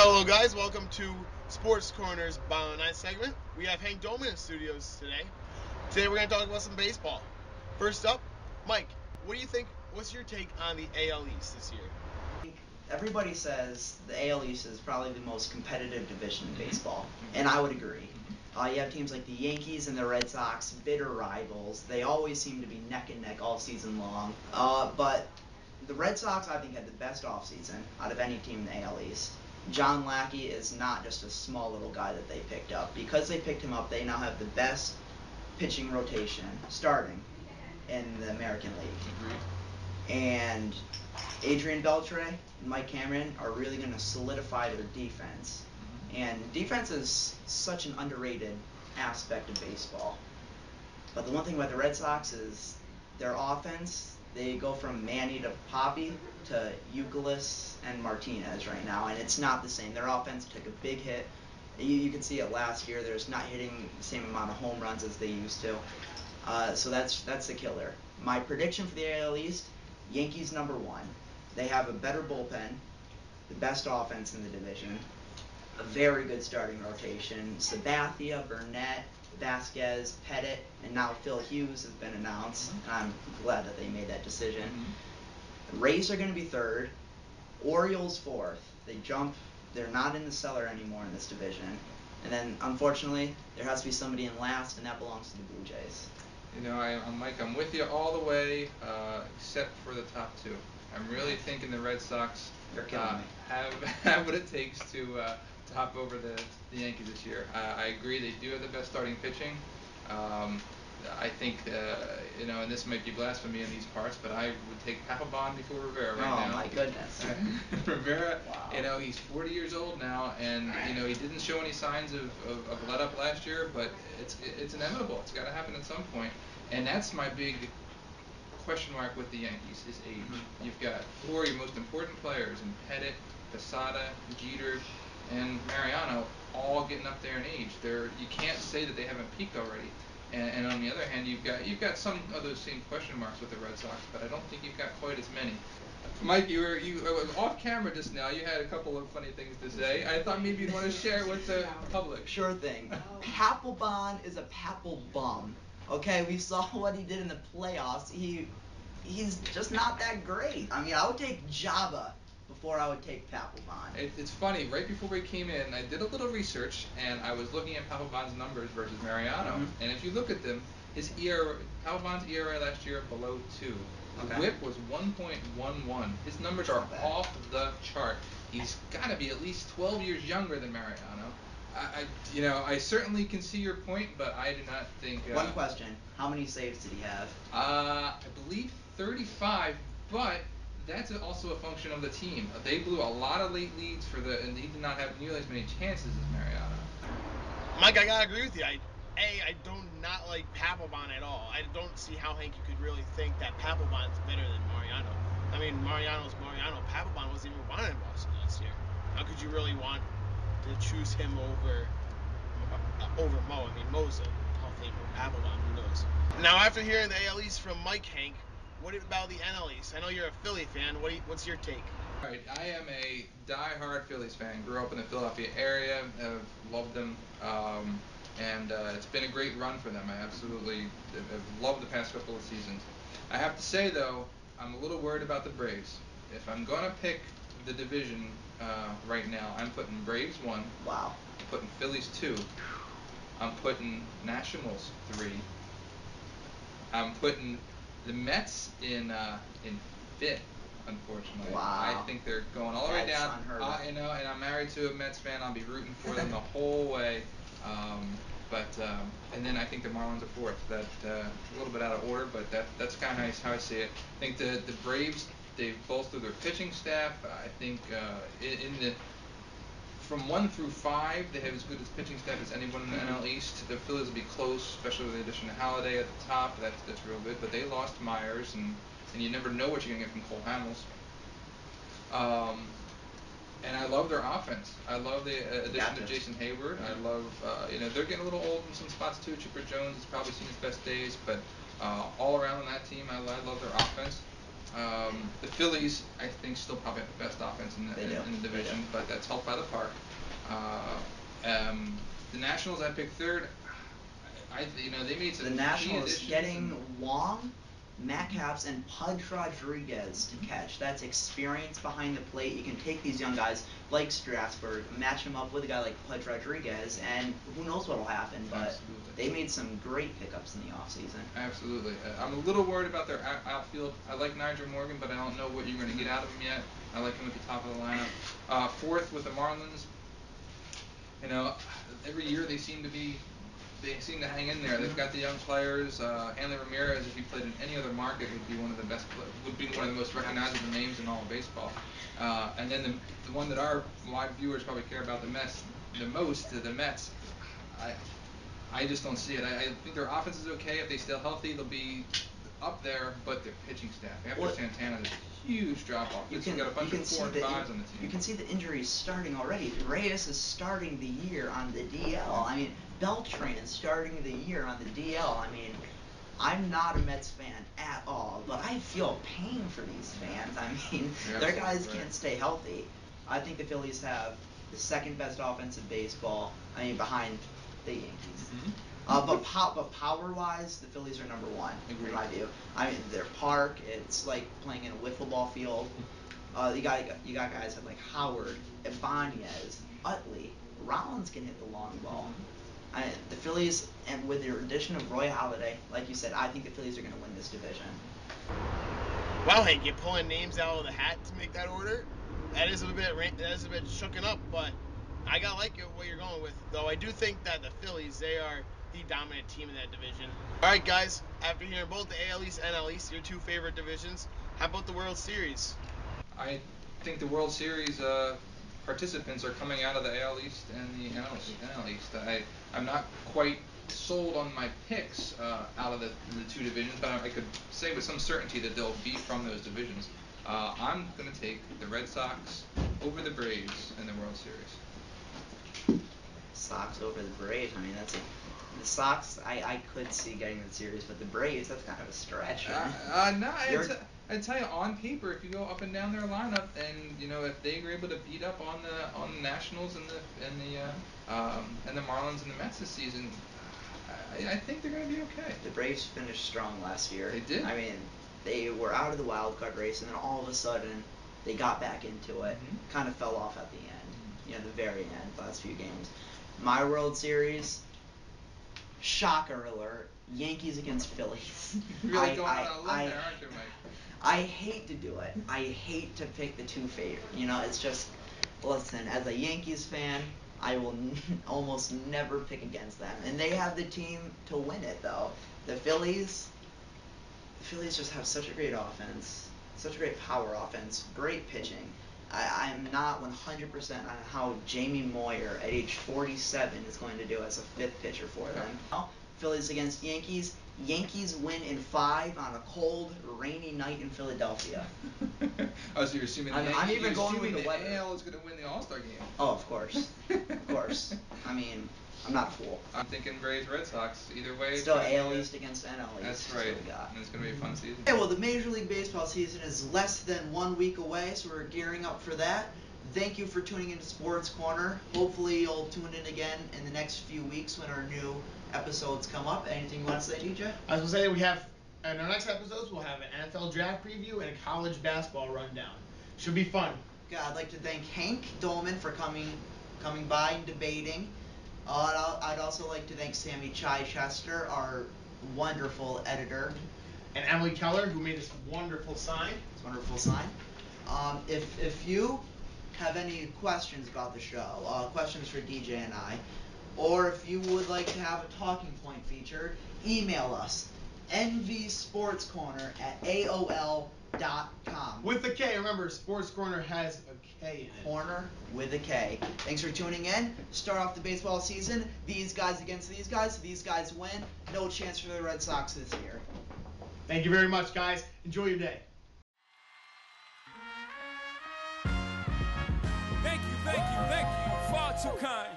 Hello guys, welcome to Sports Corner's Bottom 9 segment. We have Hank Doman in studios today. Today we're going to talk about some baseball. First up, Mike, what do you think, what's your take on the AL East this year? Everybody says the AL East is probably the most competitive division in baseball, and I would agree. You have teams like the Yankees and the Red Sox, bitter rivals. They always seem to be neck and neck all season long. But the Red Sox, I think, had the best offseason out of any team in the AL East. John Lackey is not just a small little guy that they picked up. Because they picked him up, they now have the best pitching rotation starting in the American League. And Adrian Beltre and Mike Cameron are really going to solidify their defense. And defense is such an underrated aspect of baseball. But the one thing about the Red Sox is their offense, they go from Manny to Poppy to Euclid and Martinez right now, and it's not the same. Their offense took a big hit. You could see it last year. They're just not hitting the same amount of home runs as they used to. So that's the killer. My prediction for the AL East, Yankees #1. They have a better bullpen, the best offense in the division, a very good starting rotation. Sabathia, Burnett, Vasquez, Pettit, and now Phil Hughes has been announced, and I'm glad that they made that decision. The Rays are going to be 3rd, Orioles 4th. They're not in the cellar anymore in this division. And then, unfortunately, there has to be somebody in last, and that belongs to the Blue Jays. You know, Mike, I'm with you all the way, except for the top 2. I'm really thinking the Red Sox have what it takes to hop over the Yankees this year. I agree, they do have the best starting pitching. I think, and this might be blasphemy in these parts, but I would take Papelbon before Rivera now. Oh, my goodness. Rivera, wow. He's 40 years old now, and, he didn't show any signs of let-up last year, but it's inevitable. It's got to happen at some point. And that's my big question mark with the Yankees, is age. You've got 4 of your most important players in Pettit, Posada, Jeter, and Mariano all getting up there in age. You can't say that they haven't peaked already. And on the other hand, you've got some of those same question marks with the Red Sox, but I don't think you've got quite as many. Mike, you were off camera just now. You had a couple of funny things to say. I thought maybe you'd want to share with the public. Sure thing. Papelbon is a Papel bum. Okay, we saw what he did in the playoffs. He's just not that great. I mean, I would take Jabba before I would take Papelbon. It's funny. Right before we came in, I did a little research, and I was looking at Papelbon's numbers versus Mariano. And if you look at them, Papelbon's ERA last year below 2. The WHIP was 1.11. His numbers are off the chart. He's got to be at least 12 years younger than Mariano. I certainly can see your point, but I do not think. One question: how many saves did he have? I believe 35, but that's also a function of the team. They blew a lot of late leads and he did not have nearly as many chances as Mariano. Mike, I gotta agree with you. I do not like Papelbon at all. I don't see how Hank could really think that Papelbon's better than Mariano. I mean, Mariano's Mariano. Papelbon wasn't even wanted in Boston last year. How could you really want to choose him over Mo? I mean, Mo's a Hall of Famer. Papelbon, who knows? Now, after hearing the AL East from Mike, Hank, what about the NL East? I know you're a Philly fan. What's your take? All right, I am a die-hard Phillies fan. Grew up in the Philadelphia area. Have loved them. And it's been a great run for them. I absolutely have loved the past couple of seasons. I have to say, though, I'm a little worried about the Braves. If I'm going to pick the division right now, I'm putting Braves 1. Wow. I'm putting Phillies 2. I'm putting Nationals 3. I'm putting the Mets in 5th, unfortunately. Wow. I think they're going all the way down. And I'm married to a Mets fan. I'll be rooting for them the whole way. And then I think the Marlins are 4th. That's a little bit out of order, but that's kind of how I see it. I think the Braves, they've bolstered their pitching staff. I think from 1 through 5, they have as good a pitching staff as anyone in the NL East. The Phillies will be close, especially with the addition of Halladay at the top. That's real good. But they lost Myers, and you never know what you're going to get from Cole Hamels. And I love their offense. I love the addition of Jason Hayward. I love, they're getting a little old in some spots too. Chipper Jones has probably seen his best days, but all around on that team, I love their offense. The Phillies, I think, still probably have the best offense in the division, but that's helped by the park. The Nationals, I picked third. They made some. The Nationals getting Wong, Matt Capps, and Pudge Rodriguez to catch. That's experience behind the plate. You can take these young guys like Strasburg, match them up with a guy like Pudge Rodriguez, and who knows what will happen. But they made some great pickups in the offseason. Absolutely. I'm a little worried about their outfield. I like Nigel Morgan, but I don't know what you're going to get out of him yet. I like him at the top of the lineup. Fourth with the Marlins. Every year they seem to hang in there. They've got the young players. Hanley Ramirez, if he played in any other market, would be one of the most recognizable names in all of baseball. And then the one that our live viewers probably care about the most, the Mets. I just don't see it. I think their offense is okay. If they stay healthy, they'll be up there. But their pitching staff, after Santana, there's a huge drop off. You've got a bunch of 4 and 5s on the team. You can see the injuries starting already. Reyes is starting the year on the DL. I mean, Beltran is starting the year on the DL. I mean, I'm not a Mets fan at all, but I feel pain for these fans. I mean, their guys can't stay healthy. I think the Phillies have the second best offense in baseball. I mean, behind the Yankees. But power-wise, the Phillies are number one in my view. I mean, their park, it's like playing in a wiffle ball field. You got guys like Howard, Ibanez, Utley. Rollins can hit the long ball. The Phillies, and with the addition of Roy Halladay, like you said, I think the Phillies are going to win this division. Wow, Hank, you're pulling names out of the hat to make that order. That is a bit shooken up, but I gotta like what you're going with. Though I do think that the Phillies, they are the dominant team in that division. All right, guys. After hearing both the AL East and NL East, your two favorite divisions, how about the World Series? I think the World Series participants are coming out of the AL East and the NL East. I'm not quite sold on my picks out of the two divisions, but I could say with some certainty that they'll be from those divisions. I'm going to take the Red Sox over the Braves in the World Series. Sox over the Braves. I mean, the Sox. I could see getting the series, but the Braves, that's kind of a stretch. I tell you, on paper, if you go up and down their lineup, and if they were able to beat up on the Nationals and the Marlins and the Mets this season, I think they're going to be okay. The Braves finished strong last year. They did. I mean, they were out of the wild card race, and then all of a sudden they got back into it. Kind of fell off at the end. The very end, last few games. My World Series, shocker alert, Yankees against Phillies. You're really going on a limb there, aren't you, Mike? I hate to do it. I hate to pick the two favorite. It's just, listen, as a Yankees fan, I will almost never pick against them. And they have the team to win it, though. The Phillies just have such a great offense, such a great power offense, great pitching. I'm not 100% on how Jamie Moyer at age 47 is going to do as a fifth pitcher for them. Phillies against Yankees. Yankees win in 5 on a cold, rainy night in Philadelphia. Oh, so you're assuming I'm even going with the weather. AL is going to win the All-Star game. Oh, of course. Of course. I mean, I'm not a fool. I'm thinking Braves, Red Sox. Either way. Still AL East against NL East. That's right. And it's going to be a fun season. Okay, well, the Major League Baseball season is less than 1 week away, so we're gearing up for that. Thank you for tuning into Sports Corner. Hopefully you'll tune in again in the next few weeks when our new episodes come up. Anything you want to say, DJ? I was going to say, in our next episodes, we'll have an NFL draft preview and a college basketball rundown. Should be fun. Okay, I'd like to thank Hank Dolman for coming by and debating. I'd also like to thank Sammy Chichester, our wonderful editor. And Emily Keller, who made this wonderful sign. If you have any questions about the show, questions for DJ and I, or if you would like to have a talking point featured, email us, nvsportscorner@aol.com. With a K. Remember, Sports Corner has a K in it. Corner with a K. Thanks for tuning in. Start off the baseball season. These guys against these guys. These guys win. No chance for the Red Sox this year. Thank you very much, guys. Enjoy your day. Thank you. Far too kind.